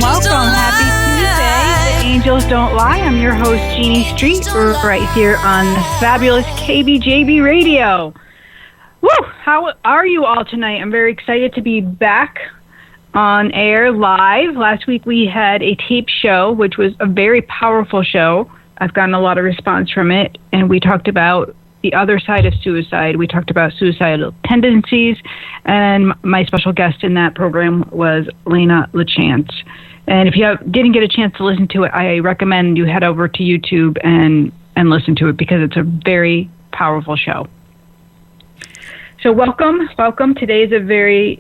Welcome. Happy Tuesday. The Angels Don't Lie. I'm your host, Jeannie Street, right here on the fabulous KBJB Radio. Woo! How are you all tonight? I'm very excited to be back on air live. Last week we had a tape show, which was a very powerful show. I've gotten a lot of response from it, and we talked about the other side of suicide. We talked about suicidal tendencies, and my special guest in that program was Lena LaChance. And if you didn't get a chance to listen to it, I recommend you head over to YouTube and listen to it because it's a very powerful show. So welcome. Today is a very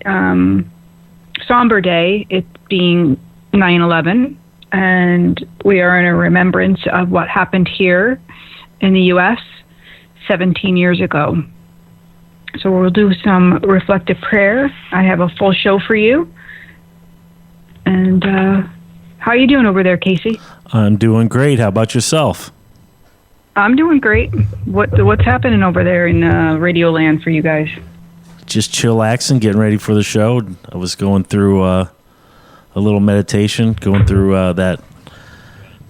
somber day, it being 9/11, and we are in a remembrance of what happened here in the U.S. 17 years ago. So we'll do some reflective prayer. I have a full show for you. And how are you doing over there, Casey? I'm doing great. How about yourself? I'm doing great. What's happening over there in Radio Land for you guys? Just chillaxing, getting ready for the show. I was going through a little meditation, going through that.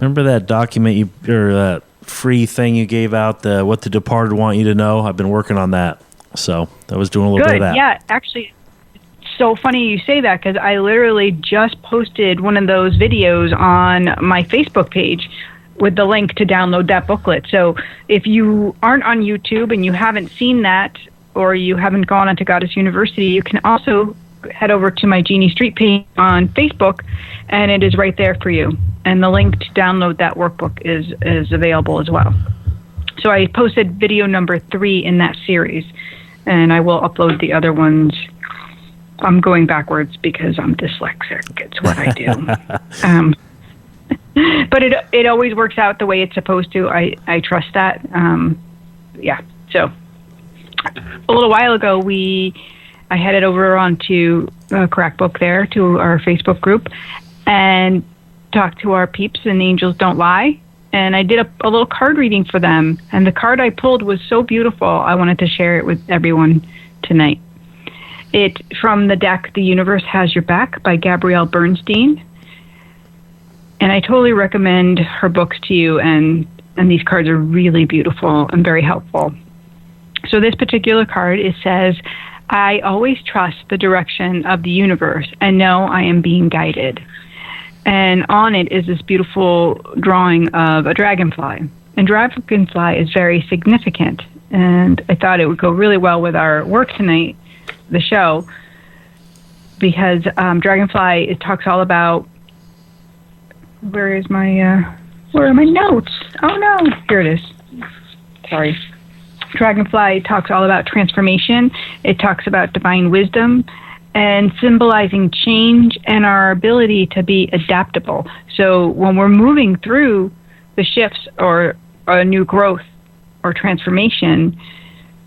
Remember that document that free thing you gave out, what the departed want you to know? I've been working on that. So I was doing a little bit of that. Yeah, actually, it's so funny you say that because I literally just posted one of those videos on my Facebook page with the link to download that booklet. So if you aren't on YouTube and you haven't seen that, or you haven't gone onto Goddess University, you can also head over to my Jeannie Street page on Facebook, and it is right there for you. And the link to download that workbook is available as well. So I posted video number 3 in that series, and I will upload the other ones. I'm going backwards because I'm dyslexic. It's what I do. But it always works out the way it's supposed to. I trust that. So a little while ago, I headed over onto Crackbook there to our Facebook group and talked to our peeps in Angels Don't Lie. And I did a little card reading for them. And the card I pulled was so beautiful, I wanted to share it with everyone tonight. It's from the deck, The Universe Has Your Back by Gabrielle Bernstein. And I totally recommend her books to you. And these cards are really beautiful and very helpful. So this particular card, it says, I always trust the direction of the universe and know I am being guided. And on it is this beautiful drawing of a dragonfly. And dragonfly is very significant. And I thought it would go really well with our work tonight, the show, because dragonfly, it talks all about, where are my notes? Oh no, here it is. Sorry. Dragonfly talks all about transformation. It talks about divine wisdom and symbolizing change and our ability to be adaptable. So when we're moving through the shifts or a new growth or transformation,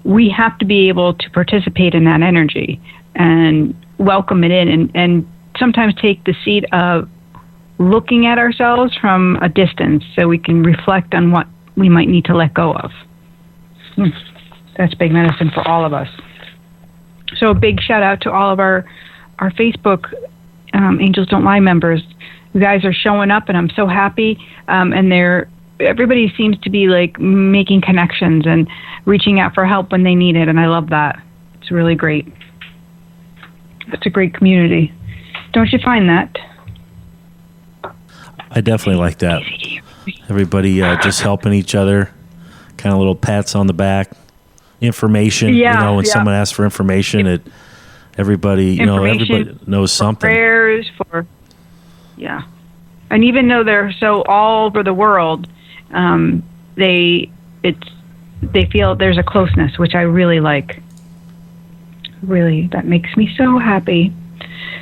we have to be able to participate in that energy and welcome it in and sometimes take the seat of looking at ourselves from a distance so we can reflect on what we might need to let go of. That's big medicine for all of us. So a big shout out to all of our Facebook Angels Don't Lie members. You guys are showing up, and I'm so happy. And everybody seems to be like making connections and reaching out for help when they need it, and I love that. It's really great. It's a great community. Don't you find that? I definitely like that. Everybody just helping each other. Kind of little pats on the back, information. When someone asks for information, everybody knows something. Prayers and even though they're so all over the world, they feel there's a closeness, which I really like. Really, that makes me so happy.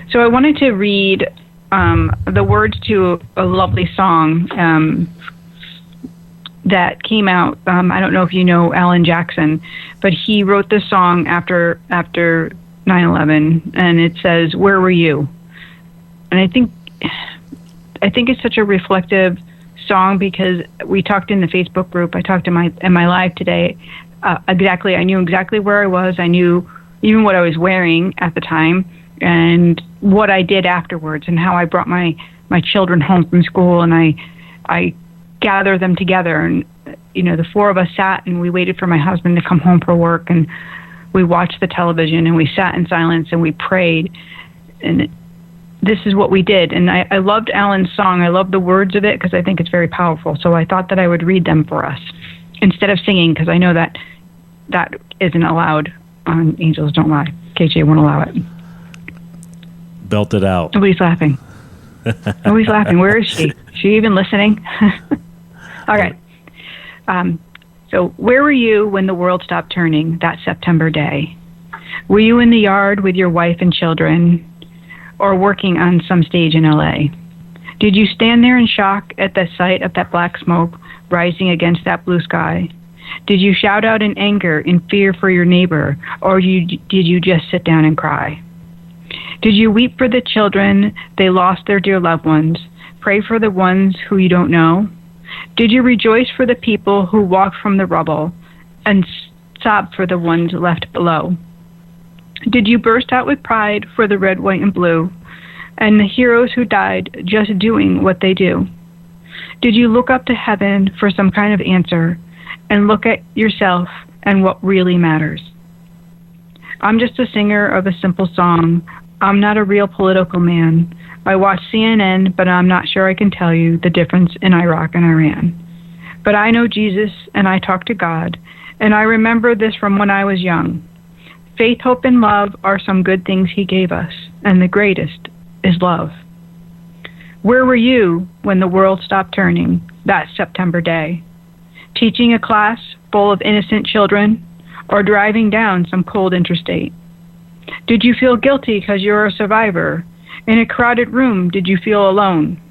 So I wanted to read the words to a lovely song. That came out, I don't know if you know Alan Jackson, but he wrote this song after 9/11, and it says, "Where were you?" And I think it's such a reflective song because we talked in the Facebook group. I talked in my live today. I knew exactly where I was. I knew even what I was wearing at the time and what I did afterwards and how I brought my children home from school, and I gather them together, and the four of us sat and we waited for my husband to come home from work, and we watched the television and we sat in silence and we prayed, and this is what we did. And I loved Alan's song. I love the words of it because I think it's very powerful. So I thought that I would read them for us instead of singing, because I know that isn't allowed on Angels Don't Lie. KJ won't allow it. Belt it out. Nobody's laughing. Nobody's laughing. Where is she? Is she even listening? All right. So where were you when the world stopped turning that September day? Were you in the yard with your wife and children, or working on some stage in LA? Did you stand there in shock at the sight of that black smoke rising against that blue sky? Did you shout out in anger, in fear for your neighbor, or did you just sit down and cry? Did you weep for the children they lost their dear loved ones, pray for the ones who you don't know? Did you rejoice for the people who walked from the rubble, and sob for the ones left below? Did you burst out with pride for the red, white, and blue, and the heroes who died just doing what they do? Did you look up to heaven for some kind of answer, and look at yourself and what really matters? I'm just a singer of a simple song. I'm not a real political man. I watch CNN, but I'm not sure I can tell you the difference in Iraq and Iran. But I know Jesus, and I talk to God, and I remember this from when I was young. Faith, hope, and love are some good things he gave us, and the greatest is love. Where were you when the world stopped turning that September day? Teaching a class full of innocent children, or driving down some cold interstate? Did you feel guilty because you're a survivor? In a crowded room, did you feel alone?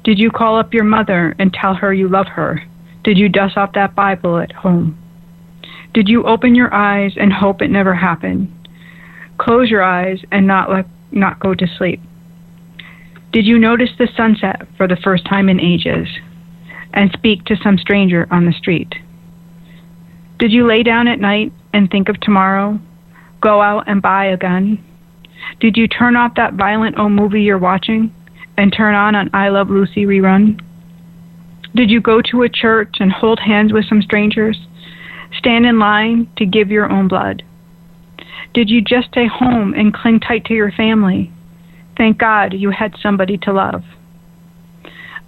Did you call up your mother and tell her you love her? Did you dust off that Bible at home? Did you open your eyes and hope it never happened? Close your eyes and not go to sleep? Did you notice the sunset for the first time in ages and speak to some stranger on the street? Did you lay down at night and think of tomorrow? Go out and buy a gun? Did you turn off that violent old movie you're watching and turn on an I Love Lucy rerun? Did you go to a church and hold hands with some strangers? Stand in line to give your own blood? Did you just stay home and cling tight to your family? Thank God you had somebody to love.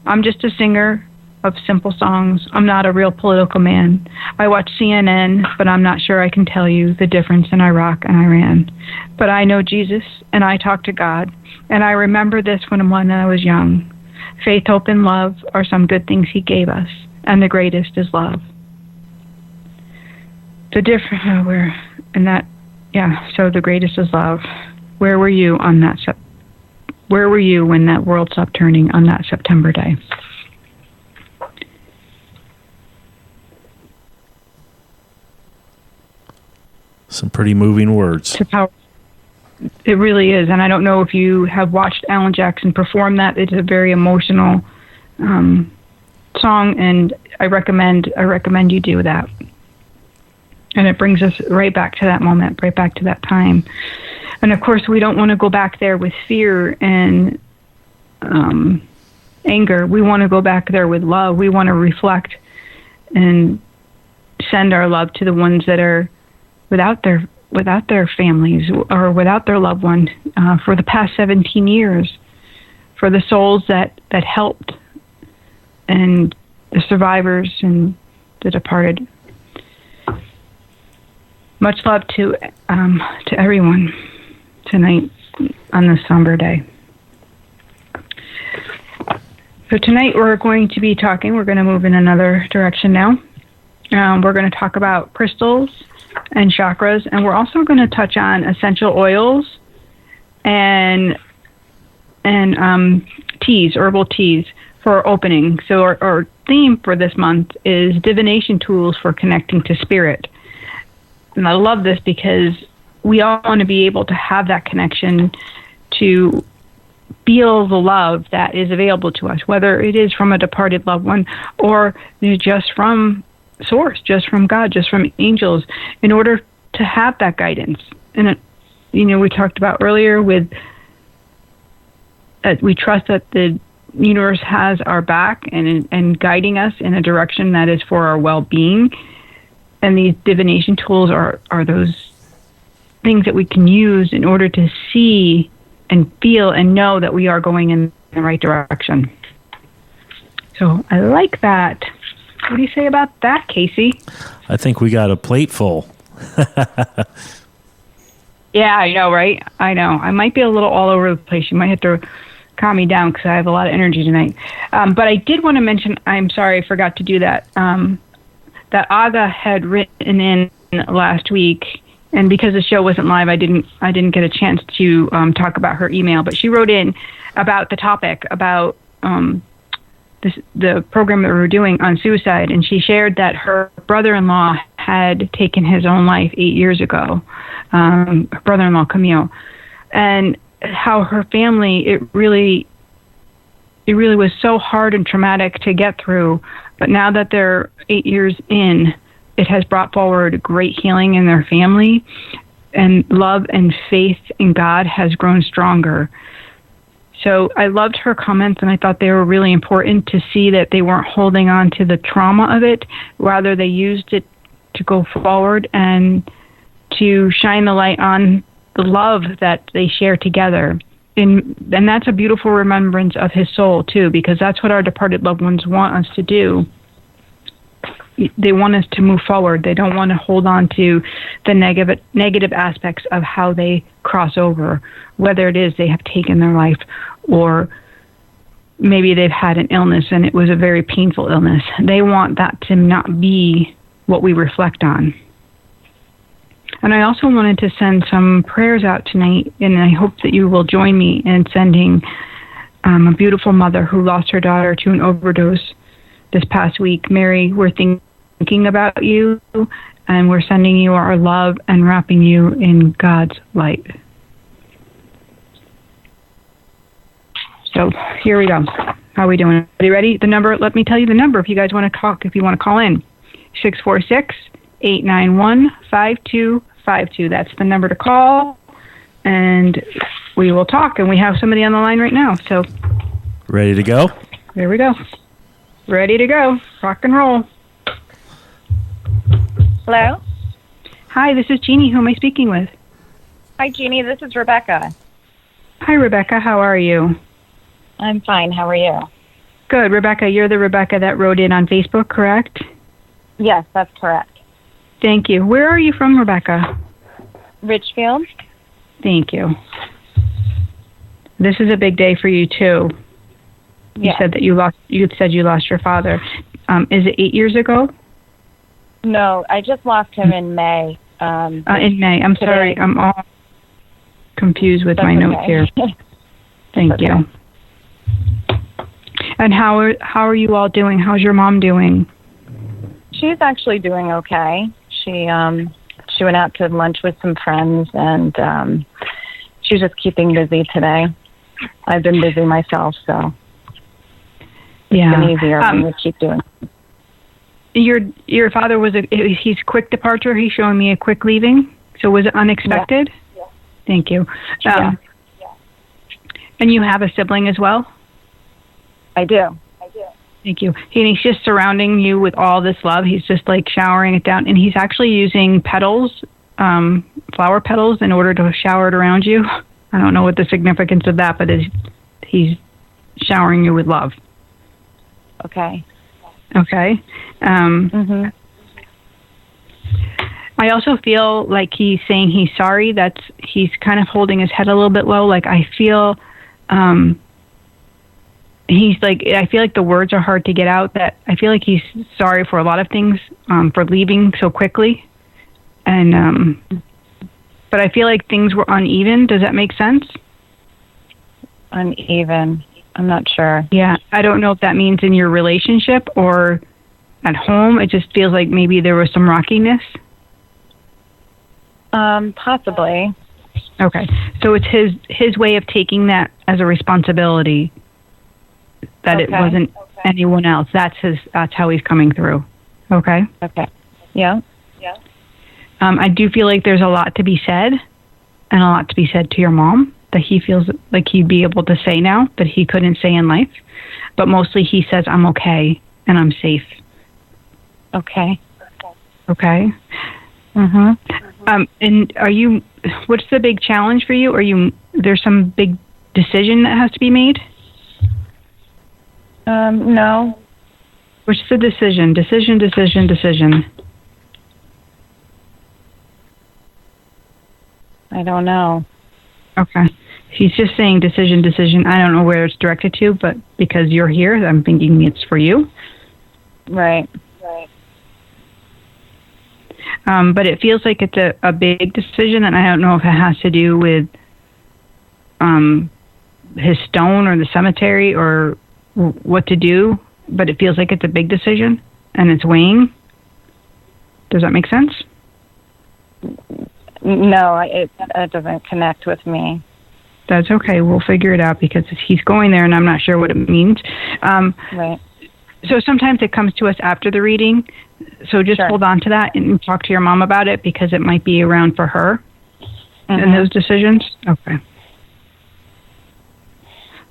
I'm just a singer of simple songs. I'm not a real political man. I watch CNN, but I'm not sure I can tell you the difference in Iraq and Iran. But I know Jesus, and I talk to God, and I remember this when I was young. Faith, hope, and love are some good things he gave us, and the greatest is love. So the greatest is love. Where were you on that? Where were you when that world stopped turning on that September day? Some pretty moving words. It really is, and I don't know if you have watched Alan Jackson perform that. It's a very emotional song, and I recommend you do that. And it brings us right back to that moment, right back to that time. And of course, we don't want to go back there with fear and anger. We want to go back there with love. We want to reflect and send our love to the ones that are without their families or without their loved one for the past 17 years, for the souls that helped, and the survivors and the departed. Much love to everyone tonight on this somber day. So tonight we're going to be talking, we're going to move in another direction now. We're going to talk about crystals and chakras, and we're also going to touch on essential oils and teas, herbal teas for opening. So our theme for this month is divination tools for connecting to spirit. And I love this because we all want to be able to have that connection to feel the love that is available to us, whether it is from a departed loved one or just from source, just from God, just from angels, in order to have that guidance. And we talked about earlier with we trust that the universe has our back and guiding us in a direction that is for our well-being. And these divination tools are those things that we can use in order to see and feel and know that we are going in the right direction. So I like that. What do you say about that, Casey? I think we got a plate full. Yeah, I know, right? I know. I might be a little all over the place. You might have to calm me down because I have a lot of energy tonight. But I did want to mention, I'm sorry, I forgot to do that, that Aga had written in last week, and because the show wasn't live, I didn't get a chance to talk about her email, but she wrote in about the topic, about the program that we were doing on suicide, and she shared that her brother-in-law had taken his own life 8 years ago, her brother-in-law Camille, and how her family, it really was so hard and traumatic to get through, but now that they're 8 years in, it has brought forward great healing in their family, and love and faith in God has grown stronger. So I loved her comments, and I thought they were really important to see that they weren't holding on to the trauma of it. Rather, they used it to go forward and to shine the light on the love that they share together. And that's a beautiful remembrance of his soul, too, because that's what our departed loved ones want us to do. They want us to move forward. They don't want to hold on to the negative aspects of how they cross over, whether it is they have taken their life or maybe they've had an illness and it was a very painful illness. They want that to not be what we reflect on. And I also wanted to send some prayers out tonight, and I hope that you will join me in sending a beautiful mother who lost her daughter to an overdose this past week. Mary, we're thinking about you, and we're sending you our love and wrapping you in God's light. So here we go. How are we doing? Are you ready? The number, let me tell you the number if you guys want to talk, if you want to call in. 646-891-5252. That's the number to call, and we will talk. And we have somebody on the line right now. So ready to go? There we go. Ready to go. Rock and roll. Hello? Hi, this is Jeannie. Who am I speaking with? Hi, Jeannie. This is Rebecca. Hi, Rebecca. How are you? I'm fine. How are you? Good. Rebecca, you're the Rebecca that wrote in on Facebook, correct? Yes, that's correct. Thank you. Where are you from, Rebecca? Richfield. Thank you. This is a big day for you, too. You Yes. said that you said you lost your father. Is it 8 years ago? No, I just lost him in May. In May. I'm today. sorry. I'm all confused with my notes here. Thank Okay. you. And how are you all doing? How's your mom doing? She's actually doing okay. She went out to lunch with some friends, and she's just keeping busy today. I've been busy myself, so it's been easier when we keep doing it. Your father he's quick departure. He's showing me a quick leaving. So was it unexpected? Yeah. Thank you. Yeah. And you have a sibling as well? I do. Thank you. And he's just surrounding you with all this love. He's just like showering it down, and he's actually using petals, flower petals, in order to shower it around you. I don't know what the significance of that, but he's showering you with love. Okay. Okay. I also feel like he's saying he's sorry. He's kind of holding his head a little bit low. Like I feel, he's like, I feel like the words are hard to get out. That I feel like he's sorry for a lot of things, for leaving so quickly, and but I feel like things were uneven. Does that make sense? Uneven. I'm not sure. Yeah, I don't know if that means in your relationship or at home. It just feels like maybe there was some rockiness. Possibly. Okay, so it's his way of taking that as a responsibility. That it wasn't anyone else. That's how he's coming through. Okay. Okay. Yeah. I do feel like there's a lot to be said, and a lot to be said to your mom. that he feels like he'd be able to say now that he couldn't say in life. But mostly he says, I'm okay and I'm safe. Okay. Okay. And what's the big challenge for you? There's some big decision that has to be made? No. What's the decision? Decision. I don't know. Okay. He's just saying decision. I don't know where it's directed to, but because you're here, I'm thinking it's for you. Right. But it feels like it's a big decision, and I don't know if it has to do with his stone or the cemetery or what to do, but it feels like it's a big decision, and it's weighing. Does that make sense? No, it doesn't connect with me. That's okay. We'll figure it out because he's going there, and I'm not sure what it means. Right. So sometimes it comes to us after the reading. So just hold on to that and talk to your mom about it because it might be around for her and those decisions. Okay.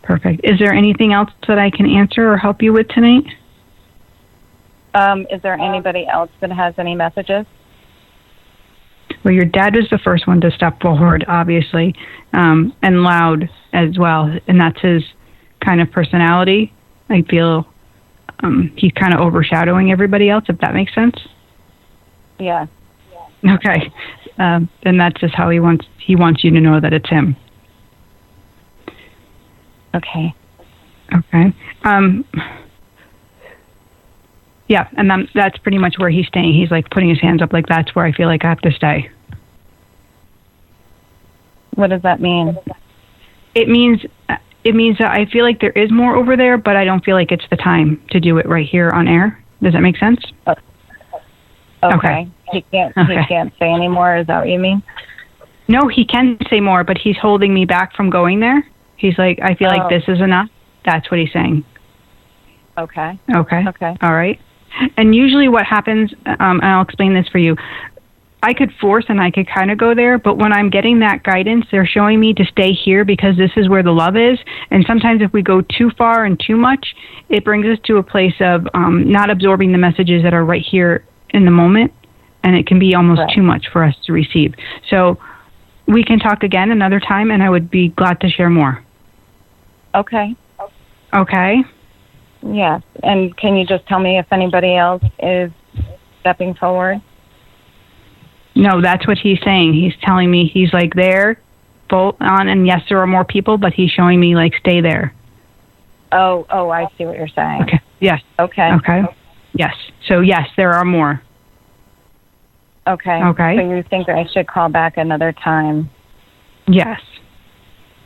Perfect. Is there anything else that I can answer or help you with tonight? Is there anybody else that has any messages? Well, your dad was the first one to step forward, obviously, and loud as well. And that's his kind of personality. I feel he's kind of overshadowing everybody else, if that makes sense. Yeah. Okay. And that's just how he wants you to know that it's him. Okay. Okay. Yeah, and that's pretty much where he's staying. He's like putting his hands up like that's where I feel like I have to stay. What does that mean? It means that I feel like there is more over there, but I don't feel like it's the time to do it right here on air. Does that make sense? Okay. He can't say any more. Is that what you mean? No, he can say more, but he's holding me back from going there. He's like, I feel like this is enough. That's what he's saying. Okay. All right. And usually what happens, and I'll explain this for you, I could force and I could kind of go there, but when I'm getting that guidance, they're showing me to stay here because this is where the love is. And sometimes if we go too far and too much, it brings us to a place of not absorbing the messages that are right here in the moment, and it can be almost too much for us to receive. So we can talk again another time, and I would be glad to share more. Okay. Okay. Yes. And can you just tell me if anybody else is stepping forward? No, that's what he's saying. He's telling me he's like there, full on, and yes, there are more people, but he's showing me like stay there. Oh, I see what you're saying. Okay. Yes. Okay. Yes. So yes, there are more. Okay. So you think that I should call back another time? Yes.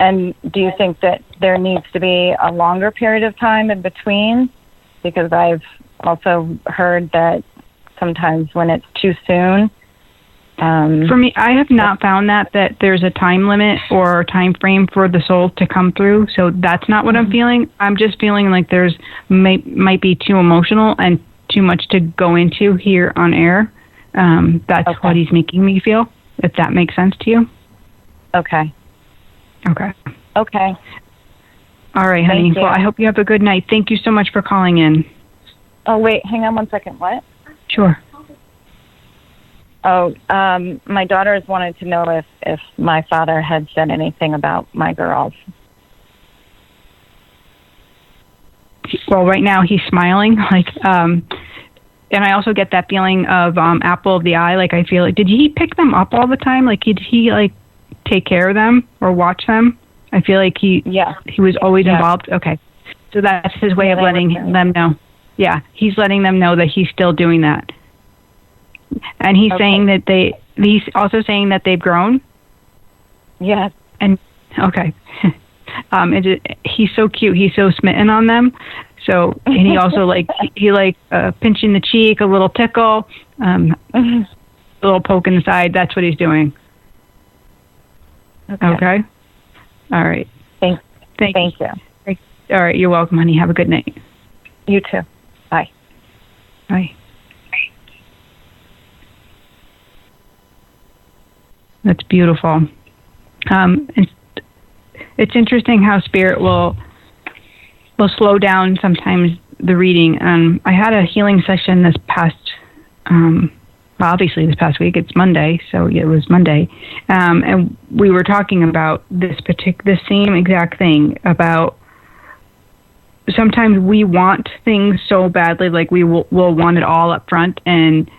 And do you think that there needs to be a longer period of time in between? Because I've also heard that sometimes when it's too soon. For me, I have not found that there's a time limit or a time frame for the soul to come through. So that's not what I'm feeling. I'm just feeling like there's might be too emotional and too much to go into here on air. That's what he's making me feel, if that makes sense to you. Okay. All right, honey. Well, I hope you have a good night. Thank you so much for calling in. Oh, wait. Hang on one second. What? Sure. Oh, my daughter has wanted to know if my father had said anything about my girls. Well, right now he's smiling, and I also get that feeling of apple of the eye. Like I feel like, did he pick them up all the time? Like did he take care of them or watch them? I feel like he was always involved. Okay, so that's his way of letting them know. Yeah, he's letting them know that he's still doing that. And he's saying that he's also saying that they've grown. Yes. And okay. He's so cute. He's so smitten on them. So, and he also he pinching the cheek, a little tickle, a little poke in the side. That's what he's doing. Okay. All right. Thank you. All right. You're welcome, honey. Have a good night. You too. Bye. Bye. That's beautiful. And it's interesting how spirit will slow down sometimes the reading. I had a healing session this past, obviously this past week. It's Monday, so it was Monday, and we were talking about this same exact thing about. Sometimes we want things so badly, like we'll want it all up front, and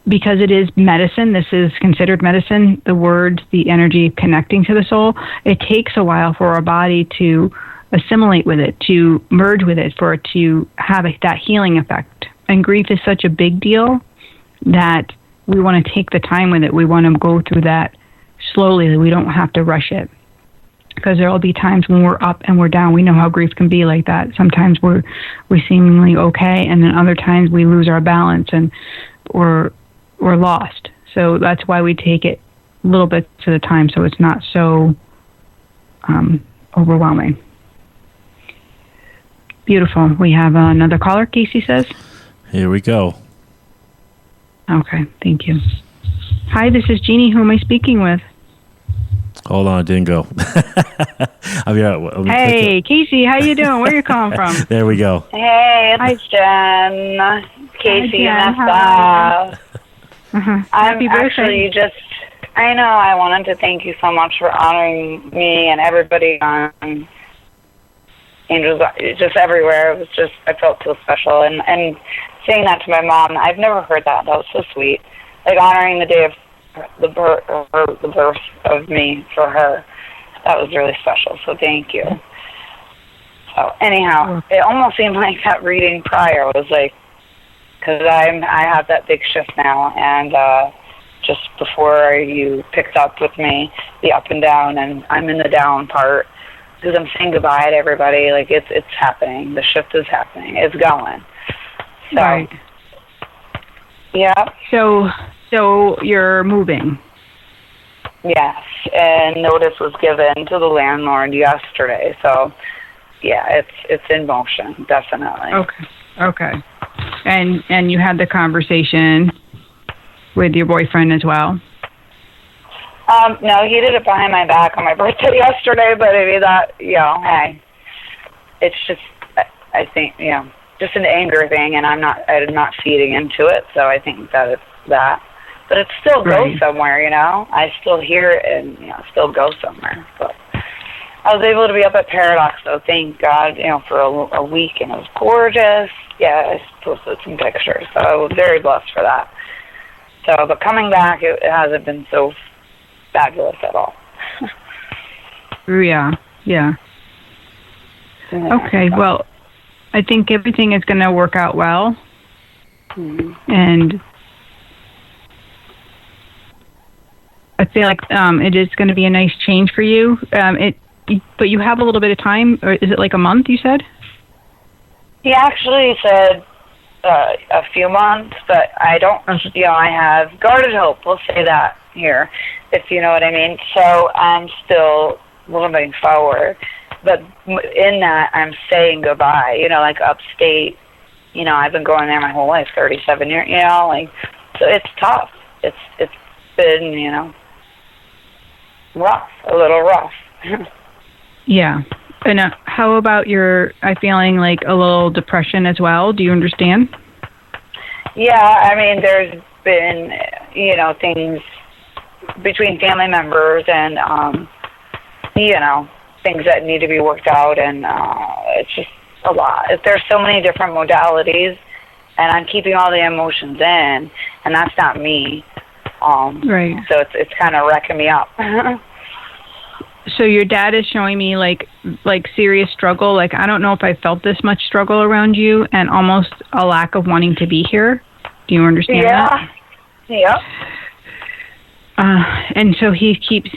because it is medicine, this is considered medicine, the words, the energy connecting to the soul, it takes a while for our body to assimilate with it, to merge with it, for it to have that healing effect. And grief is such a big deal that we want to take the time with it. We want to go through that slowly. We don't have to rush it. Because there will be times when we're up and we're down. We know how grief can be like that. Sometimes we're seemingly okay, and then other times we lose our balance and we're lost. So that's why we take it a little bit at a time, so it's not so overwhelming. Beautiful. We have another caller, Casey says. Here we go. Okay, thank you. Hi, this is Jeannie. Who am I speaking with? Hold on, it didn't go. Hey, Casey, how you doing? Where you calling from? There we go. Hey, it's Jen. Casey and Esther. Happy birthday. I know, I wanted to thank you so much for honoring me and everybody on Angels, just everywhere. It was just, I felt so special. And saying that to my mom, I've never heard that. That was so sweet. Like honoring the day of the birth of me for her. That was really special, so thank you. So anyhow, it almost seemed like that reading prior was like, because I have that big shift now, and just before you picked up with me, the up and down, and I'm in the down part, because I'm saying goodbye to everybody, like it's happening, the shift is happening, it's going. So, right. Yeah. So you're moving? Yes, and notice was given to the landlord yesterday. So, yeah, it's in motion, definitely. Okay. And you had the conversation with your boyfriend as well? No, he did it behind my back on my birthday yesterday, but I mean that, hey, it's just, I think, just an anger thing, and I'm not feeding into it, so I think that it's that. But it still goes somewhere, I still hear it and, still go somewhere. But I was able to be up at Paradox, though, thank God, for a week, and it was gorgeous. Yeah, I posted some pictures, so I was very blessed for that. So, but coming back, it hasn't been so fabulous at all. Yeah. Okay, well, I think everything is going to work out well. Mm-hmm. And I feel like it is going to be a nice change for you. But you have a little bit of time, or is it like a month, you said? He actually said a few months, but I don't, I have guarded hope, we'll say that here, if you know what I mean. So I'm still moving forward. But in that, I'm saying goodbye, like upstate, I've been going there my whole life, 37 years, so it's tough. It's been, rough, a little rough. Yeah. And how about I feeling like a little depression as well? Do you understand? Yeah, I mean, there's been, things between family members and, things that need to be worked out, and it's just a lot. There's so many different modalities, and I'm keeping all the emotions in, and that's not me. Right. So it's kind of wrecking me up. So your dad is showing me like serious struggle. Like, I don't know if I felt this much struggle around you, and almost a lack of wanting to be here. Do you understand that? Yeah. And so he keeps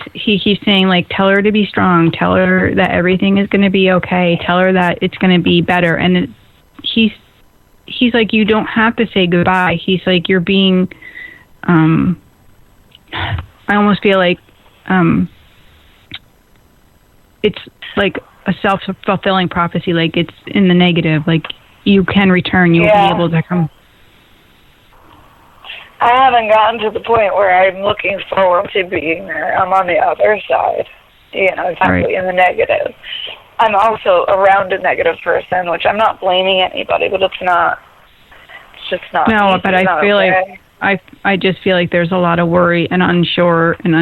saying, like, tell her to be strong, tell her that everything is going to be okay, tell her that it's going to be better. And he's like, you don't have to say goodbye. He's like, you're being, I almost feel like it's like a self-fulfilling prophecy, like it's in the negative, like you can return, you'll be able to come. I haven't gotten to the point where I'm looking forward to being there. I'm on the other side. exactly in the negative. I'm also around a negative person, which I'm not blaming anybody, but it's just not. No, easy. but I feel like I just feel like there's a lot of worry and unsure and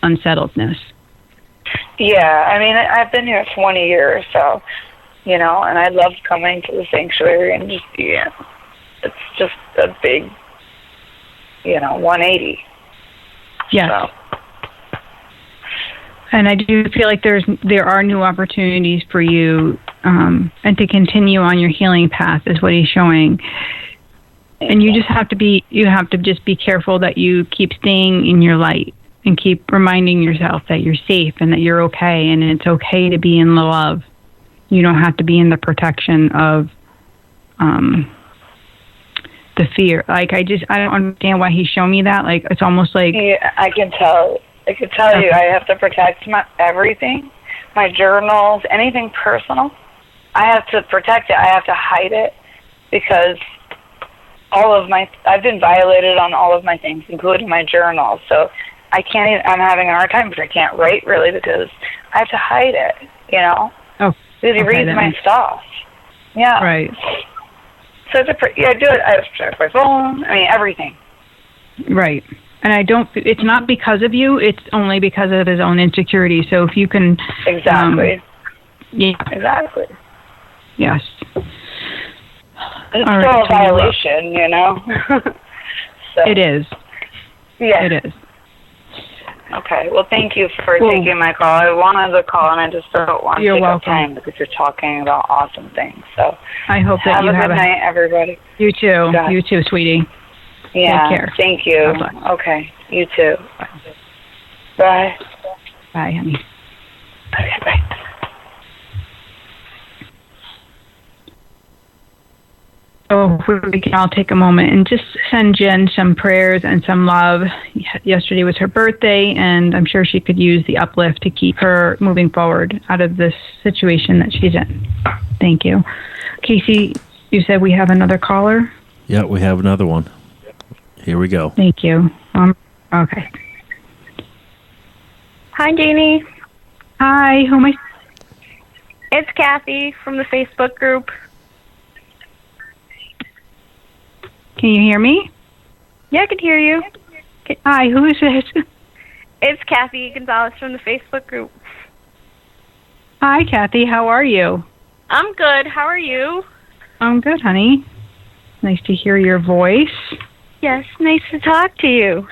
unsettledness. Yeah, I mean, I've been here 20 years, so, and I loved coming to the sanctuary, and just, it's just a big, 180. Yes. So. And I do feel like there are new opportunities for you, and to continue on your healing path is what he's showing. And you just have to just be careful that you keep staying in your light and keep reminding yourself that you're safe and that you're okay, and it's okay to be in the love. You don't have to be in the protection of the fear. Like, I don't understand why he's showing me that. Like, it's almost like... Yeah, I can tell you I have to protect everything, my journals, anything personal. I have to protect it. I have to hide it because I've been violated on all of my things, including my journals. So I can't even, I'm having a hard time, but I can't write really because I have to hide it, Oh. Because he reads my stuff. Yeah. Right. So I do it. I have to check my phone. I mean, everything. Right. And it's not because of you, it's only because of his own insecurity. So if you can... Exactly. Yeah. Exactly. Yes. It's still a violation, So. It is. Yeah. It is. Okay. Well, thank you for taking my call. I wanted to call, and I just don't want to take up time because you're talking about awesome things. So I hope that you have a good night, everybody. You too. You too, sweetie. Yeah. Take care. Thank you. Okay. You too. Bye. Bye, honey. Okay. Bye. Oh, we can all take a moment and just send Jen some prayers and some love. Yesterday was her birthday, and I'm sure she could use the uplift to keep her moving forward out of this situation that she's in. Thank you. Casey, you said we have another caller? Yeah, we have another one. Here we go. Thank you. Okay. Hi, Jeannie. Hi, who am I? It's Kathy from the Facebook group. Can you hear me? Yeah, I can hear you. Hi, who is it? It's Kathy Gonzalez from the Facebook group. Hi, Kathy. How are you? I'm good. How are you? I'm good, honey. Nice to hear your voice. Yes, nice to talk to you.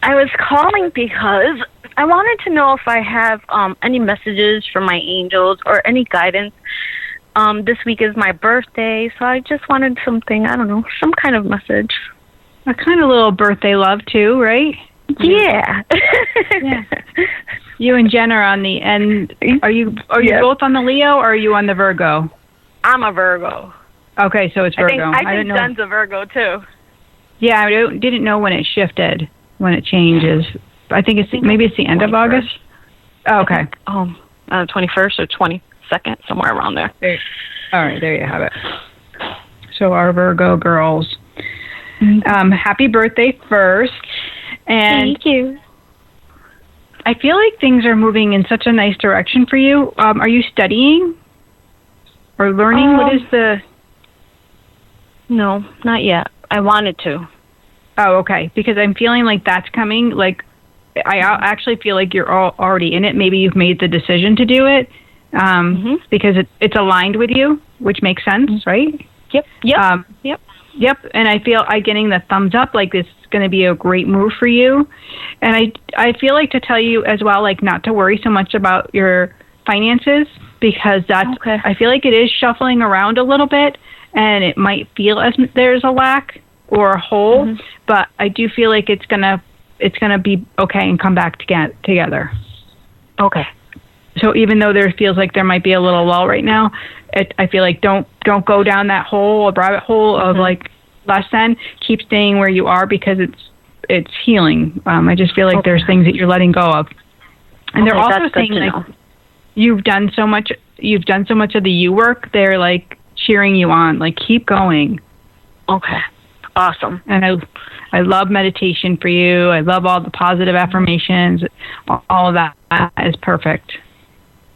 I was calling because I wanted to know if I have any messages from my angels or any guidance. This week is my birthday, so I just wanted something, I don't know, some kind of message. A kind of little birthday love, too, right? Yeah. Yeah. You and Jen are on the end. Are you both on the Leo, or are you on the Virgo? I'm a Virgo. Okay, so it's Virgo. I think Jen's a Virgo, too. Yeah, I didn't know when it shifted, when it changes. I think maybe it's the end of August. Oh, okay. 21st or 22nd, somewhere around there. All right, there you have it. So our Virgo girls. Happy birthday first. And thank you. I feel like things are moving in such a nice direction for you. Are you studying or learning? What is the... No, not yet. I wanted to. Oh, okay. Because I'm feeling like that's coming. Like, I actually feel like you're already in it. Maybe you've made the decision to do it because it's aligned with you, which makes sense, right? Yep. Yep. And I feel I'm getting the thumbs up, like this is going to be a great move for you. And I feel like to tell you as well, like not to worry so much about your finances because that's, okay. I feel like it is shuffling around a little bit and it might feel as there's a lack or a hole, but I do feel like it's gonna be okay and come back together. Okay. So even though there feels like there might be a little lull right now, I feel like don't go down that hole, a rabbit hole of like less than. Keep staying where you are because it's healing. I just feel like there's things that you're letting go of, and they're also saying like you've done so much of the you work. They're like cheering you on, like keep going. Okay. Awesome. And I love meditation for you. I love all the positive affirmations. All of that is perfect.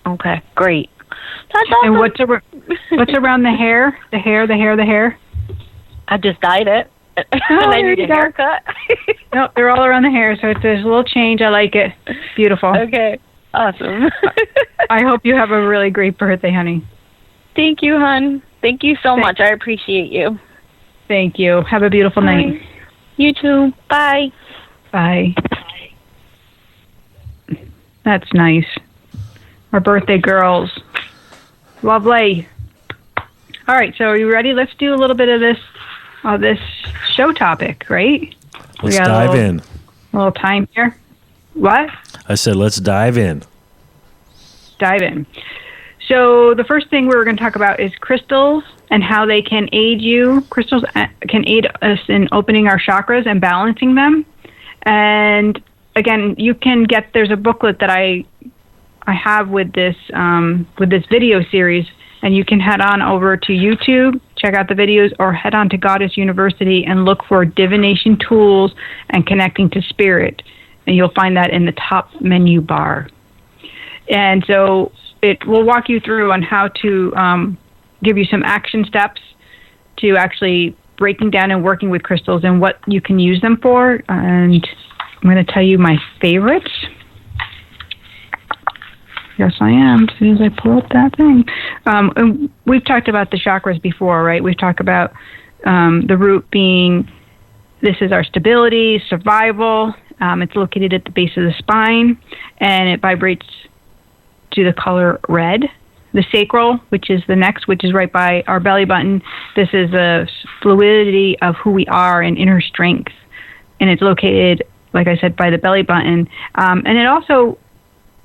Okay, great. That's awesome. And what's around the hair? The hair? I just dyed it. And I need a haircut. No, they're all around the hair, so there's a little change. I like it. Beautiful. Okay, awesome. I hope you have a really great birthday, honey. Thank you, hon. Thank you so much. I appreciate you. Thank you. Have a beautiful night. You too. Bye. Bye. That's nice. Our birthday girls. Lovely. All right, so are you ready? Let's do a little bit of this show topic, right? Let's dive in. A little time here. What? I said let's dive in. Dive in. So the first thing we're going to talk about is crystals and how they can aid you. Crystals can aid us in opening our chakras and balancing them. And again, you can there's a booklet that I have with this video series, and you can head on over to YouTube, check out the videos, or head on to Goddess University and look for divination tools and connecting to spirit. And you'll find that in the top menu bar. And so it will walk you through on how to give you some action steps to actually breaking down and working with crystals and what you can use them for. And I'm going to tell you my favorites. Yes, I am, as soon as I pull up that thing. And we've talked about the chakras before, right? We've talked about the root being, this is our stability, survival. It's located at the base of the spine, and it vibrates to the color red. The sacral, which is the next, which is right by our belly button, this is the fluidity of who we are and inner strength. And it's located, like I said, by the belly button. And it also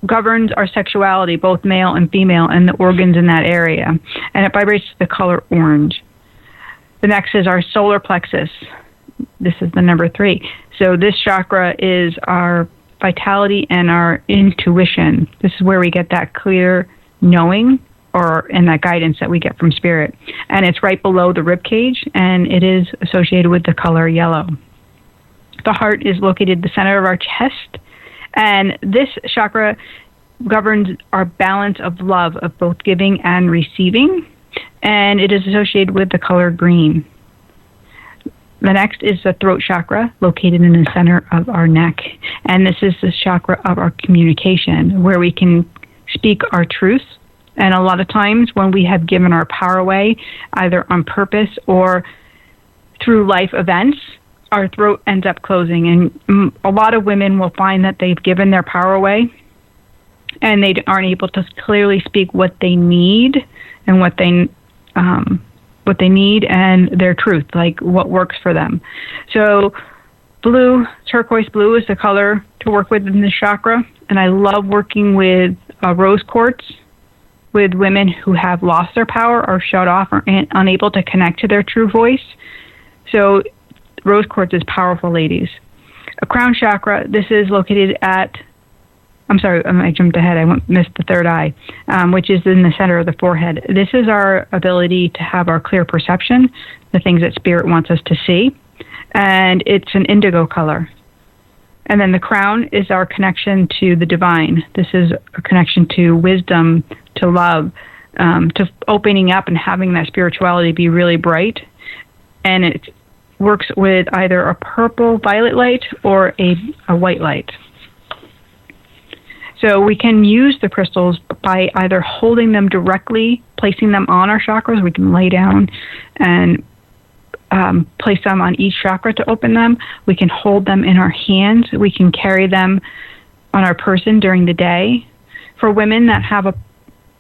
governs our sexuality, both male and female, and the organs in that area. And it vibrates to the color orange. The next is our solar plexus. This is the number 3. So this chakra is our vitality and our intuition. This is where we get that clear knowing and that guidance that we get from spirit. And it's right below the rib cage, and it is associated with the color yellow. The heart is located in the center of our chest, and this chakra governs our balance of love, of both giving and receiving, and it is associated with the color green. The next is the throat chakra, located in the center of our neck. And this is the chakra of our communication, where we can speak our truth. And a lot of times when we have given our power away, either on purpose or through life events, our throat ends up closing. And a lot of women will find that they've given their power away, and they aren't able to clearly speak what they need and what they need and their truth, like what works for them. So turquoise blue is the color to work with in this chakra. And I love working with rose quartz with women who have lost their power or shut off or unable to connect to their true voice. So rose quartz is powerful, ladies. A crown chakra, this is located at, I'm sorry, I jumped ahead. I missed the third eye, which is in the center of the forehead. This is our ability to have our clear perception, the things that spirit wants us to see. And it's an indigo color. And then the crown is our connection to the divine. This is a connection to wisdom, to love, to opening up and having that spirituality be really bright. And it works with either a purple violet light or a white light. So we can use the crystals by either holding them directly, placing them on our chakras. We can lay down and place them on each chakra to open them. We can hold them in our hands. We can carry them on our person during the day. For women that have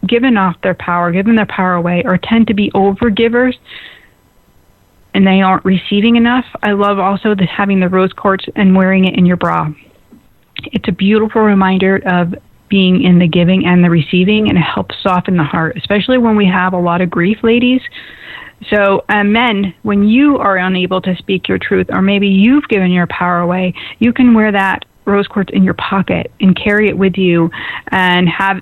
given their power away, or tend to be overgivers, and they aren't receiving enough, I love also having the rose quartz and wearing it in your bra. It's a beautiful reminder of being in the giving and the receiving, and it helps soften the heart, especially when we have a lot of grief, ladies. So men, when you are unable to speak your truth, or maybe you've given your power away, you can wear that rose quartz in your pocket and carry it with you and have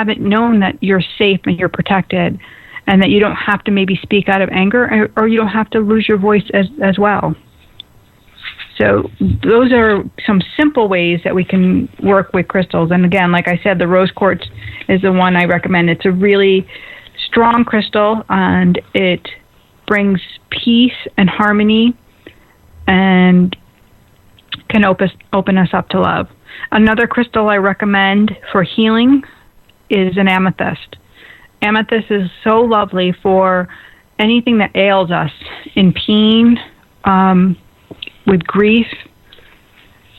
it known that you're safe and you're protected. and that you don't have to maybe speak out of anger, or you don't have to lose your voice as well. So those are some simple ways that we can work with crystals. And again, like I said, the rose quartz is the one I recommend. It's a really strong crystal, and it brings peace and harmony and can open us up to love. Another crystal I recommend for healing is an amethyst. Amethyst is so lovely for anything that ails us in pain, with grief,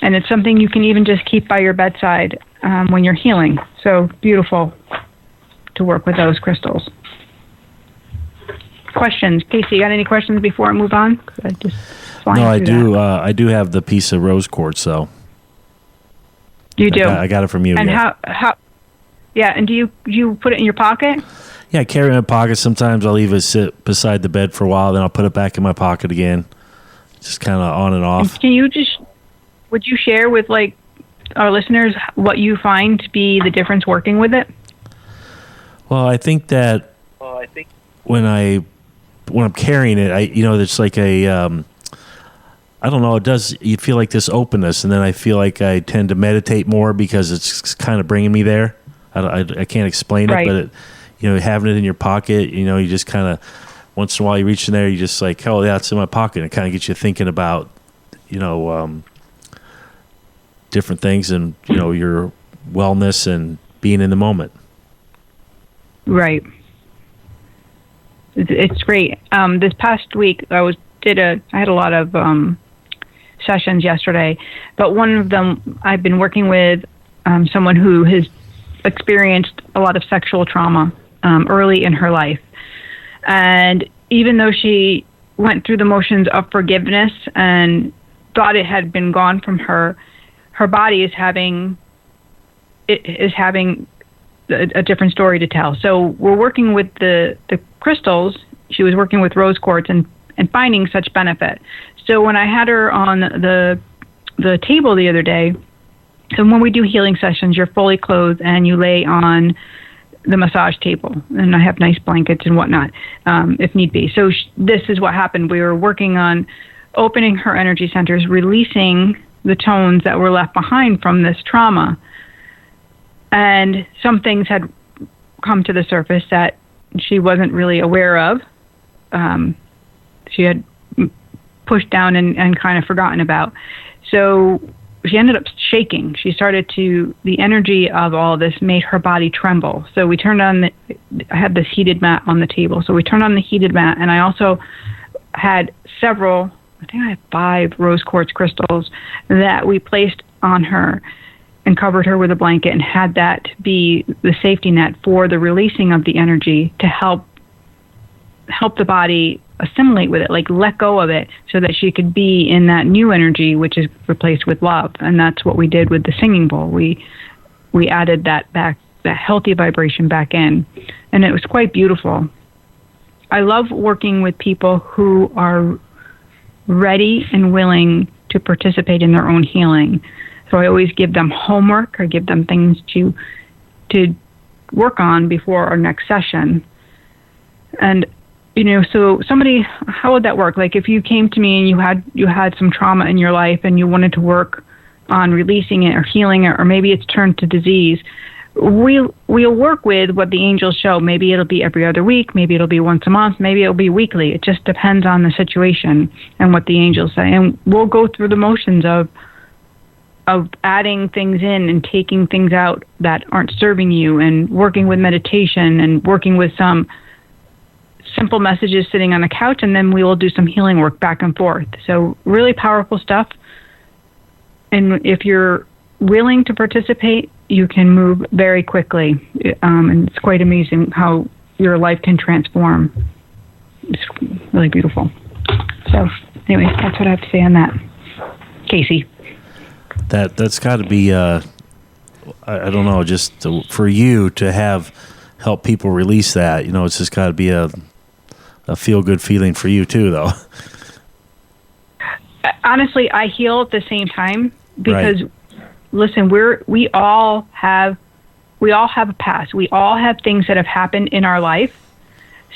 and it's something you can even just keep by your bedside when you're healing. So beautiful to work with those crystals. Questions? Casey, you got any questions before I move on? I do. I do have the piece of rose quartz, though. You do? I got it from you. And how? Yeah, and do you put it in your pocket? Yeah, I carry it in my pocket. Sometimes I'll leave it sit beside the bed for a while, then I'll put it back in my pocket again. Just kind of on and off. Would you share with our listeners what you find to be the difference working with it? Well, I think that when I'm carrying it, it's like a, I don't know, you feel like this openness, and then I feel like I tend to meditate more because it's kind of bringing me there. I can't explain it, but having it in your pocket, you just kind of, once in a while you reach in there, you just like, oh yeah, it's in my pocket. And it kind of gets you thinking about, different things and, your wellness and being in the moment. Right. It's great. This past week I had a lot of sessions yesterday, but one of them I've been working with someone who has experienced a lot of sexual trauma early in her life. And even though she went through the motions of forgiveness and thought it had been gone from her, her body is having a different story to tell. So we're working with the crystals. She was working with rose quartz and finding such benefit. So when I had her on the table the other day, so when we do healing sessions, you're fully clothed and you lay on the massage table, and I have nice blankets and whatnot, if need be. So this is what happened. We were working on opening her energy centers, releasing the tones that were left behind from this trauma. And some things had come to the surface that she wasn't really aware of. She had pushed down and kind of forgotten about. So she ended up shaking. The energy of all this made her body tremble. So we turned on I had this heated mat on the table. So we turned on the heated mat, and I also had I think I had 5 rose quartz crystals that we placed on her and covered her with a blanket and had that be the safety net for the releasing of the energy to help the body assimilate with it, like let go of it, so that she could be in that new energy, which is replaced with love. And that's what we did with the singing bowl. We added that back, that healthy vibration back in, and it was quite beautiful. I love working with people who are ready and willing to participate in their own healing. So I always give them homework. I give them things to work on before our next session. And so how would that work? Like if you came to me and you had some trauma in your life and you wanted to work on releasing it or healing it, or maybe it's turned to disease, we'll work with what the angels show. Maybe it'll be every other week, maybe it'll be once a month, maybe it'll be weekly. It just depends on the situation and what the angels say. And we'll go through the motions of adding things in and taking things out that aren't serving you, and working with meditation and working with some simple messages sitting on the couch, and then we will do some healing work back and forth. So really powerful stuff. And if you're willing to participate, you can move very quickly. And it's quite amazing how your life can transform. It's really beautiful. So anyways, that's what I have to say on that. Casey. That's got to be, I don't know, just for you to help people release that, it's just got to be a feel-good feeling for you too, though. Honestly, I heal at the same time because, right. Listen, we all have a past. We all have things that have happened in our life.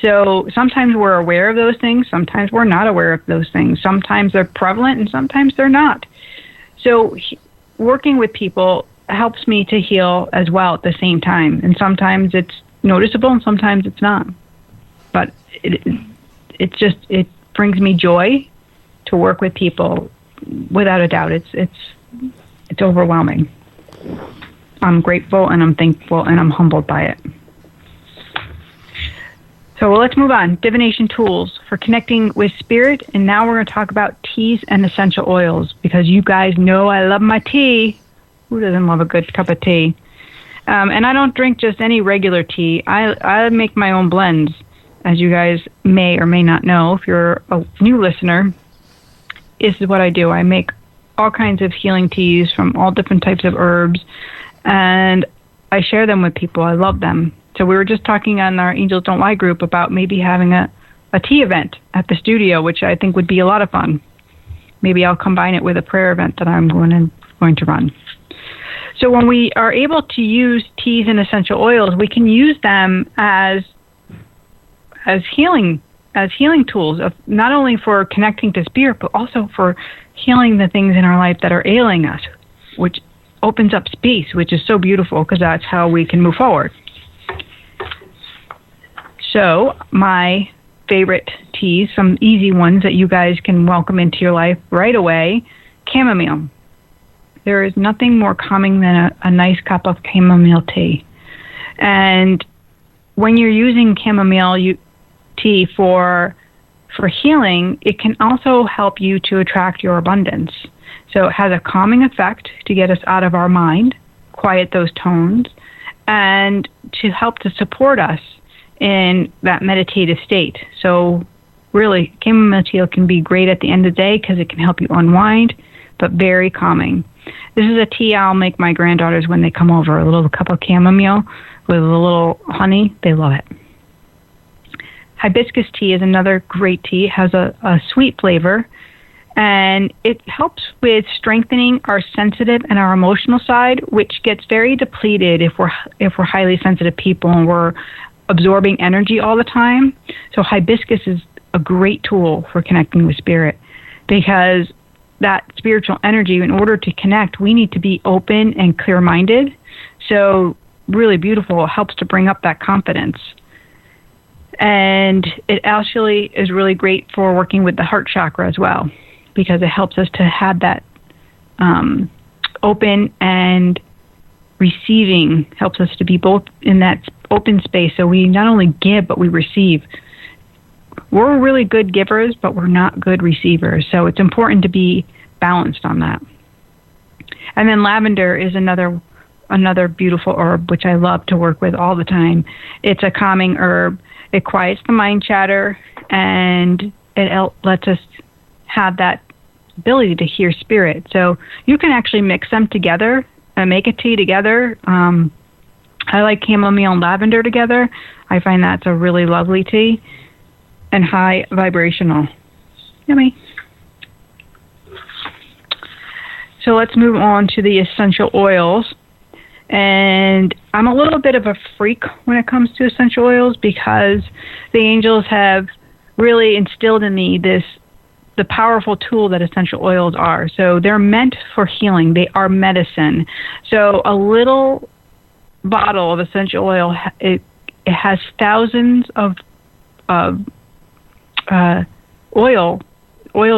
So sometimes we're aware of those things, sometimes we're not aware of those things. Sometimes they're prevalent and sometimes they're not. So working with people helps me to heal as well at the same time. And sometimes it's noticeable and sometimes it's not. But it brings me joy to work with people without a doubt. It's overwhelming. I'm grateful and I'm thankful and I'm humbled by it. So let's move on. Divination tools for connecting with spirit. And now we're going to talk about teas and essential oils because you guys know I love my tea. Who doesn't love a good cup of tea? And I don't drink just any regular tea. I make my own blends, as you guys may or may not know. If you're a new listener, this is what I do. I make all kinds of healing teas from all different types of herbs, and I share them with people. I love them. So we were just talking on our Angels Don't Lie group about maybe having a tea event at the studio, which I think would be a lot of fun. Maybe I'll combine it with a prayer event that I'm going to run. So when we are able to use teas and essential oils, we can use them as healing tools, of not only for connecting to spirit, but also for healing the things in our life that are ailing us, which opens up space, which is so beautiful because that's how we can move forward. So my favorite teas, some easy ones that you guys can welcome into your life right away, chamomile. There is nothing more calming than a nice cup of chamomile tea. And when you're using chamomile tea for healing, it can also help you to attract your abundance. So it has a calming effect to get us out of our mind, quiet those tones, and to help to support us in that meditative state. So really, chamomile tea can be great at the end of the day because it can help you unwind, but very calming. This is a tea I'll make my granddaughters when they come over, a little cup of chamomile with a little honey. They love it. Hibiscus tea is another great tea. It has a sweet flavor, and it helps with strengthening our sensitive and our emotional side, which gets very depleted if we're highly sensitive people and we're absorbing energy all the time. So hibiscus is a great tool for connecting with spirit because that spiritual energy, in order to connect, we need to be open and clear-minded. So really beautiful. It helps to bring up that confidence. And it actually is really great for working with the heart chakra as well because it helps us to have that open and receiving, helps us to be both in that open space. So we not only give, but we receive. We're really good givers, but we're not good receivers. So it's important to be balanced on that. And then lavender is another beautiful herb, which I love to work with all the time. It's a calming herb. It quiets the mind chatter, and it lets us have that ability to hear spirit. So you can actually mix them together and make a tea together. I like chamomile and lavender together. I find that's a really lovely tea and high vibrational. Yummy. So let's move on to the essential oils. And I'm a little bit of a freak when it comes to essential oils because the angels have really instilled in me the powerful tool that essential oils are. So they're meant for healing. They are medicine. So a little bottle of essential oil, it has thousands of oil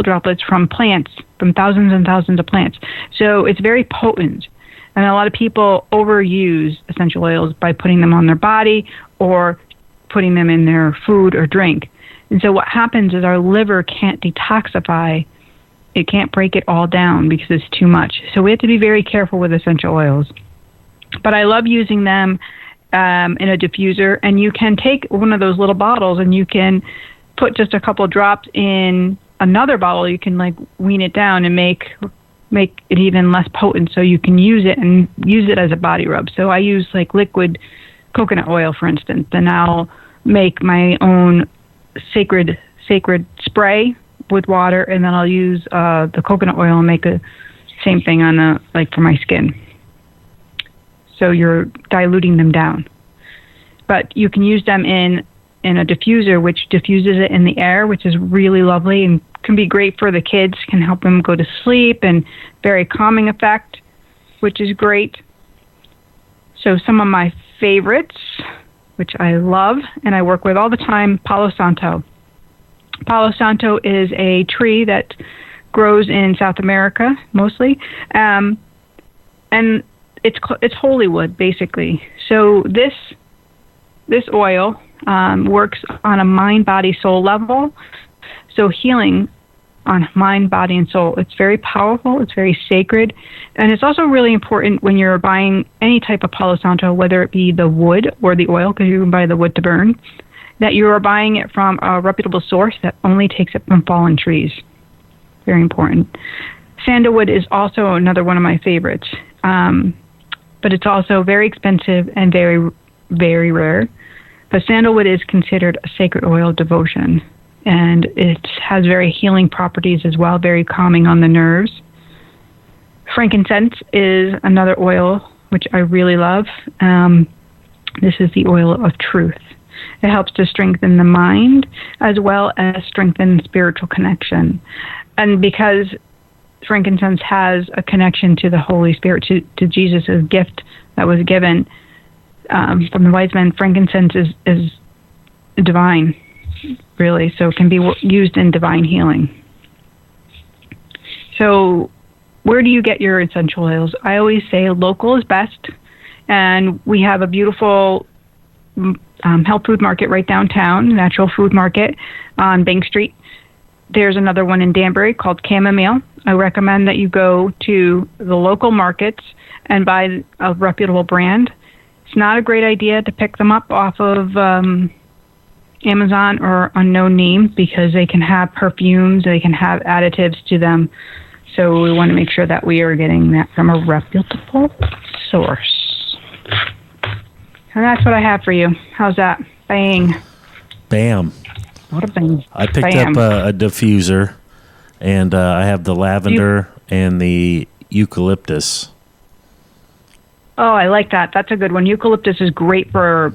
droplets from plants, from thousands and thousands of plants. So it's very potent. And a lot of people overuse essential oils by putting them on their body or putting them in their food or drink. And so what happens is our liver can't detoxify. It can't break it all down because it's too much. So we have to be very careful with essential oils. But I love using them in a diffuser. And you can take one of those little bottles and you can put just a couple drops in another bottle. You can wean it down and make it even less potent, so you can use it and use it as a body rub. So I use liquid coconut oil, for instance, and I'll make my own sacred spray with water, and then I'll use the coconut oil and make the same thing on for my skin. So you're diluting them down. But you can use them in in a diffuser, which diffuses it in the air, which is really lovely and can be great for the kids, can help them go to sleep, and very calming effect, which is great. So some of my favorites, which I love and I work with all the time, Palo Santo. Palo Santo is a tree that grows in South America mostly, and it's holy wood basically. So this oil works on a mind, body, soul level. So healing on mind, body, and soul. It's very powerful. It's very sacred. And it's also really important when you're buying any type of Palo Santo, whether it be the wood or the oil, because you can buy the wood to burn, that you are buying it from a reputable source that only takes it from fallen trees. Very important. Sandalwood is also another one of my favorites. But it's also very expensive and very, very rare. But sandalwood is considered a sacred oil of devotion. And it has very healing properties as well, very calming on the nerves. Frankincense is another oil which I really love. This is the oil of truth. It helps to strengthen the mind as well as strengthen spiritual connection. And because frankincense has a connection to the Holy Spirit, to Jesus' gift that was given from the wise men, frankincense is divine, really. So it can be used in divine healing. So where do you get your essential oils? I always say local is best. And we have a beautiful health food market right downtown, natural food market on Bank Street. There's another one in Danbury called Chamomile. I recommend that you go to the local markets and buy a reputable brand. It's not a great idea to pick them up off of Amazon or unknown name because they can have perfumes, they can have additives to them. So we want to make sure that we are getting that from a reputable source. And that's what I have for you. How's that? Bang. Bam. What a bang. I picked up a diffuser, and I have the lavender and the eucalyptus. Oh, I like that. That's a good one. Eucalyptus is great for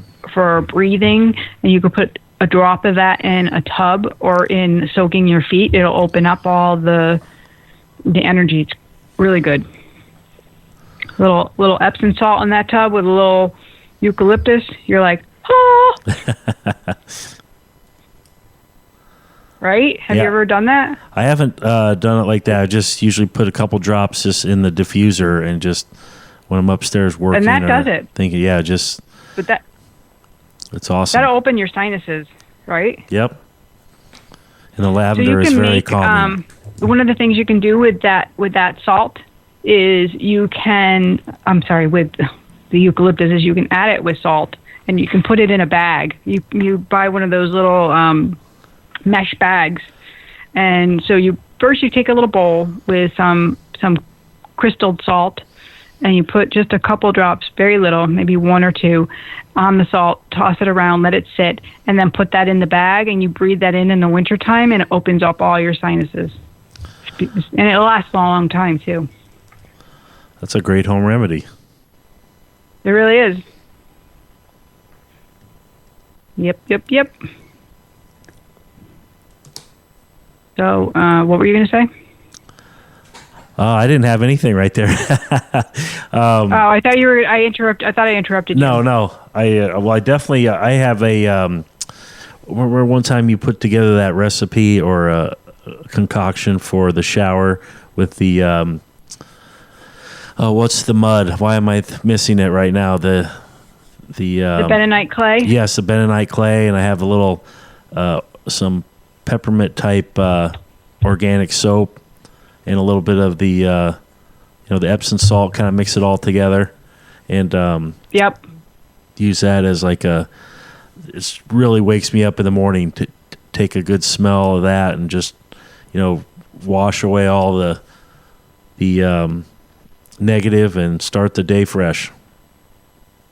breathing, and you could put a drop of that in a tub or in soaking your feet. It'll open up all the energy. It's really good. Little Epsom salt in that tub with a little eucalyptus. You're like, oh. Right? Have you ever done that? I haven't done it like that. I just usually put a couple drops just in the diffuser and just when I'm upstairs working. And that does it. Thinking, but it's awesome. That'll open your sinuses, right? Yep. And the lavender is very calming. One of the things you can do with that salt is with the eucalyptus is you can add it with salt and you can put it in a bag. You buy one of those little mesh bags, and so you take a little bowl with some crystalled salt, and you put just a couple drops, very little, maybe one or two, on the salt, toss it around, let it sit, and then put that in the bag, and you breathe that in the wintertime, and it opens up all your sinuses. And it lasts a long time, too. That's a great home remedy. It really is. Yep. So, what were you going to say? I didn't have anything right there. I thought you were. I thought I interrupted you. No. I definitely. I have a. Where one time you put together that recipe or a concoction for the shower with the. What's the mud? Why am I missing it right now? The bentonite clay. Yes, the bentonite clay, and I have a little some peppermint type organic soap. And a little bit of the, the Epsom salt, kind of mix it all together, and use that as like it really wakes me up in the morning to take a good smell of that and just, wash away all the negative and start the day fresh.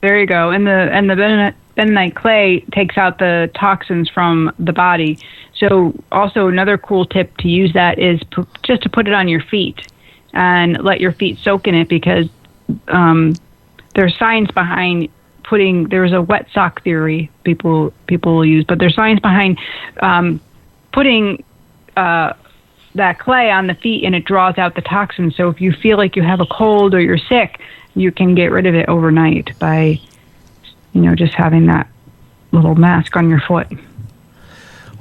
There you go. And the bentonite clay takes out the toxins from the body. So also another cool tip to use that is just to put it on your feet and let your feet soak in it because there's science behind putting, there's a wet sock theory people will use, but there's science behind putting that clay on the feet, and it draws out the toxins. So if you feel like you have a cold or you're sick, you can get rid of it overnight by, just having that little mask on your foot.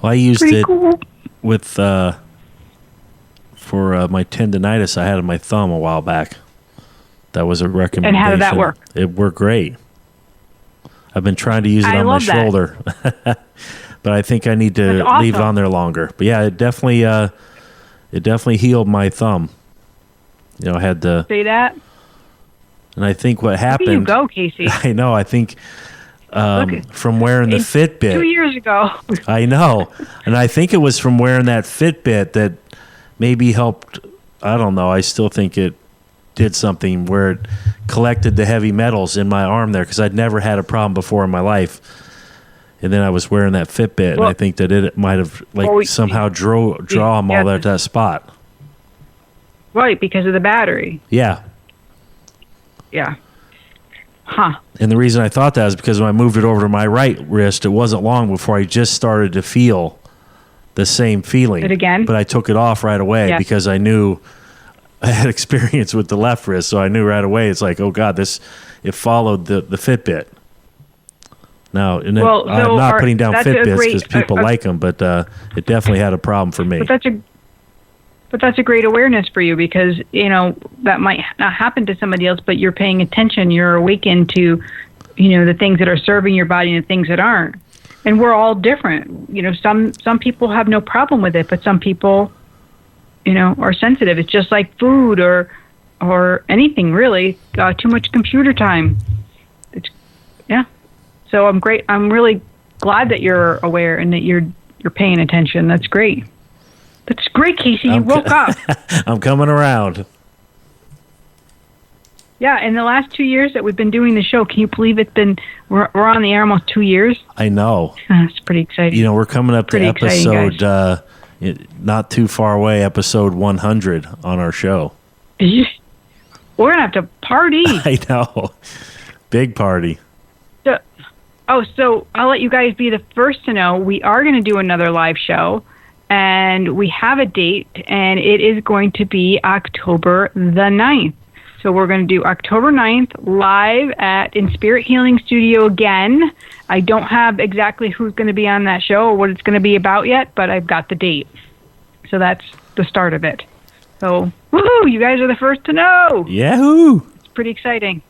Well, I used Pretty it cool. with for my tendonitis I had on my thumb a while back. That was a recommendation. And how did that work? It worked great. I've been trying to use it on my shoulder, but I think I need to leave it on there longer. But yeah, it definitely healed my thumb. I had to say that. And I think what happened. Where you go, Casey? I know. I think from wearing the Fitbit 2 years ago. I know, and I think it was from wearing that Fitbit that maybe helped. I don't know. I still think it did something where it collected the heavy metals in my arm there, because I'd never had a problem before in my life. And then I was wearing that Fitbit, and I think that it might have somehow draw them all at that spot. Right, because of the battery. Yeah. Yeah. Huh. And the reason I thought that is because when I moved it over to my right wrist, it wasn't long before I just started to feel the same feeling. It again? But I took it off right away because I knew I had experience with the left wrist, so I knew right away. It's like, oh God, it followed the Fitbit. Now, I'm not putting down Fitbits because people like them, but it definitely had a problem for me. But that's a great awareness for you, because that might not happen to somebody else, but you're paying attention. You're awakened to the things that are serving your body and the things that aren't. And we're all different. Some people have no problem with it, but some people are sensitive. It's just like food or anything really. Too much computer time. So I'm really glad that you're aware and that you're paying attention. That's great. That's great, Casey. You woke up. I'm coming around. Yeah, in the last 2 years that we've been doing the show, can you believe we're on the air almost 2 years? I know. It's pretty exciting. We're coming up to episode, not too far away, episode 100 on our show. We're going to have to party. I know. Big party. So I'll let you guys be the first to know. We are going to do another live show, and we have a date, and it is going to be October the 9th. So we're going to do October 9th live in Spirit Healing Studio again. I don't have exactly who's going to be on that show or what it's going to be about yet, but I've got the date. So that's the start of it. So, woohoo, you guys are the first to know. Yahoo! It's pretty exciting.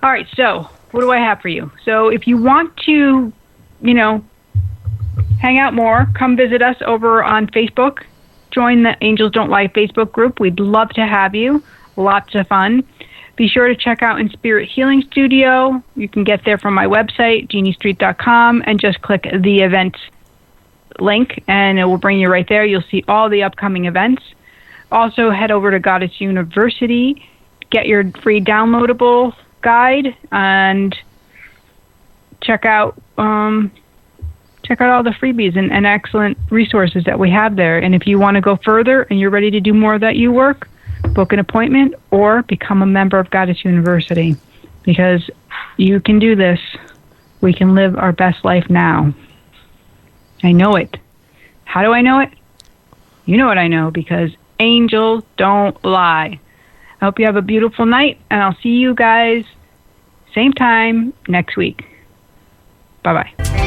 All right, so what do I have for you? So if you want to, hang out more, come visit us over on Facebook. Join the Angels Don't Lie Facebook group. We'd love to have you. Lots of fun. Be sure to check out In Spirit Healing Studio. You can get there from my website, geniestreet.com, and just click the events link, and it will bring you right there. You'll see all the upcoming events. Also, head over to Goddess University, get your free downloadable guide, and check out all the freebies and excellent resources that we have there. And if you want to go further and you're ready to do more of that work, book an appointment or become a member of Goddess University, because you can do this. We can live our best life now. I know it. How do I know it? You know what I know, because angels don't lie. I hope you have a beautiful night, and I'll see you guys same time next week. Bye-bye.